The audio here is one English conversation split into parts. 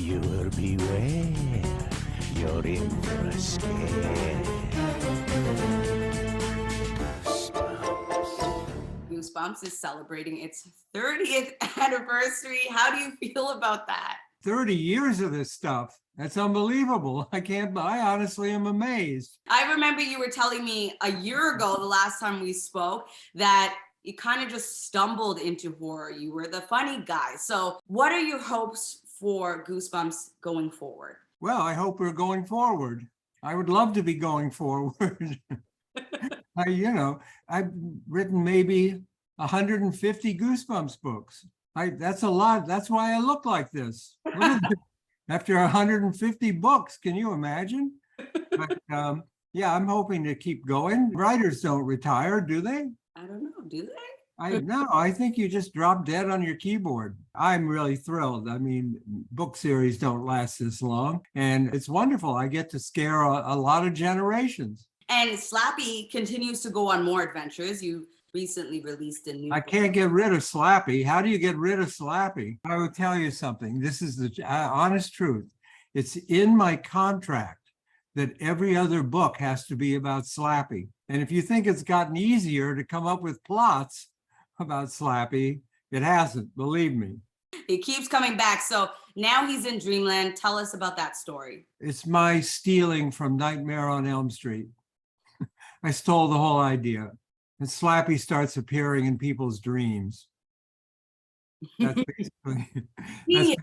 Viewer beware, you're in for a scare. Goosebumps is celebrating its 30th anniversary. How do you feel about that? 30 years of this stuff. That's unbelievable. I honestly am amazed. I remember you were telling me a year ago, the last time we spoke, that you kind of just stumbled into horror. You were the funny guy. So what are your hopes for Goosebumps going forward? Well, I hope we're going forward. I would love to be going forward. I've written maybe 150 Goosebumps books. That's a lot. That's why I look like this. After 150 books, can you imagine? But yeah, I'm hoping to keep going. Writers don't retire, do they? I don't know, do they? No, I think you just drop dead on your keyboard. I'm really thrilled. I mean, book series don't last this long, and it's wonderful. I get to scare a lot of generations. And Slappy continues to go on more adventures. You recently released a new I can't get rid of Slappy. How do you get rid of Slappy? I will tell you something. This is the honest truth. It's in my contract that every other book has to be about Slappy. And if you think it's gotten easier to come up with plots about Slappy, it hasn't, believe me. He keeps coming back. So now he's in Dreamland. Tell us about that story. It's my stealing from Nightmare on Elm Street. I stole the whole idea. And Slappy starts appearing in people's dreams. That's basically, Genius.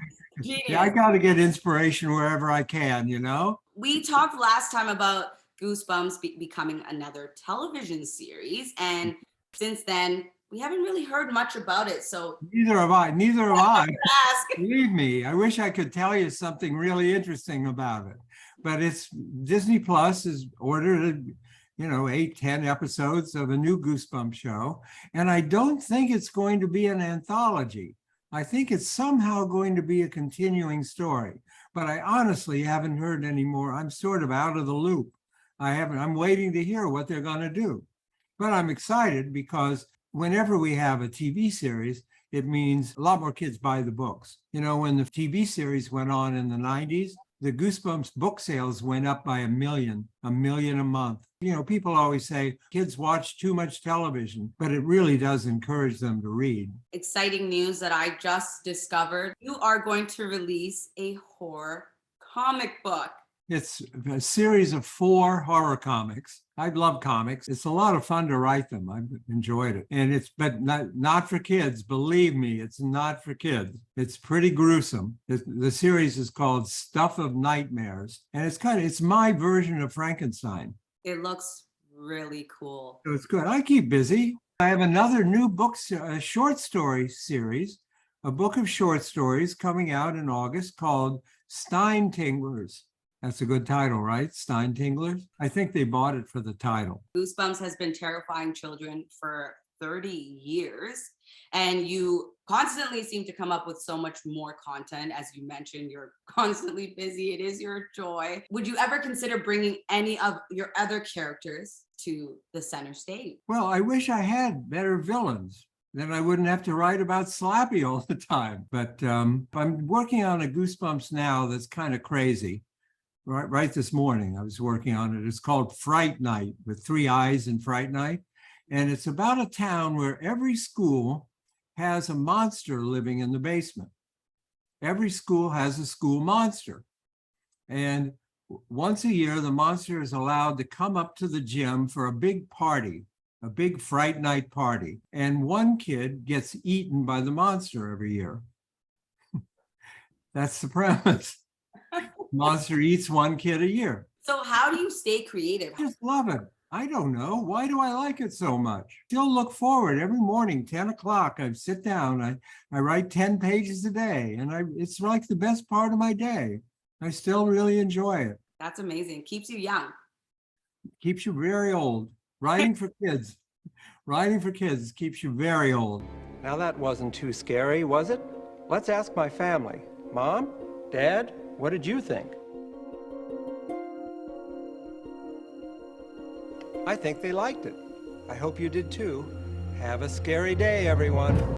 yeah, I got to get inspiration wherever I can, you know? We talked last time about Goosebumps becoming another television series. And since then, we haven't really heard much about it. So Neither have I. ask. Believe me, I wish I could tell you something really interesting about it. But it's Disney Plus has ordered 8, 10 episodes of a new Goosebumps show. And I don't think it's going to be an anthology. I think it's somehow going to be a continuing story. But I honestly haven't heard any more. I'm sort of out of the loop. I'm waiting to hear what they're going to do. But I'm excited because whenever we have a TV series, it means a lot more kids buy the books. When the TV series went on in the 90s, the Goosebumps book sales went up by 1 million a month. People always say kids watch too much television, but it really does encourage them to read. Exciting news that I just discovered. You are going to release a horror comic book. It's a series of 4 horror comics. I love comics. It's a lot of fun to write them. I've enjoyed it. And but not for kids. Believe me, it's not for kids. It's pretty gruesome. The series is called Stuff of Nightmares. And it's my version of Frankenstein. It looks really cool. So it's good. I keep busy. I have another new book, a short story series, a book of short stories coming out in August called Stine Tinglers. That's a good title, right? Stine Tinglers. I think they bought it for the title. Goosebumps has been terrifying children for 30 years, and you constantly seem to come up with so much more content. As you mentioned, you're constantly busy. It is your joy. Would you ever consider bringing any of your other characters to the center stage? Well, I wish I had better villains. Then I wouldn't have to write about Slappy all the time. But I'm working on a Goosebumps now that's kind of crazy. Right this morning, I was working on it. It's called Fright Night, with 3 I's in Fright Night. And it's about a town where every school has a monster living in the basement. Every school has a school monster. And once a year, the monster is allowed to come up to the gym for a big party, a big Fright Night party. And one kid gets eaten by the monster every year. That's the premise. Monster eats one kid a year. So how do you stay creative? I just love it. I don't know. Why do I like it so much? Still look forward every morning, 10 o'clock. I sit down, I write 10 pages a day, and it's like the best part of my day. I still really enjoy it. That's amazing. Keeps you young. Keeps you very old. Writing for kids. Writing for kids keeps you very old. Now that wasn't too scary, was it? Let's ask my family. Mom? Dad? What did you think? I think they liked it. I hope you did too. Have a scary day, everyone.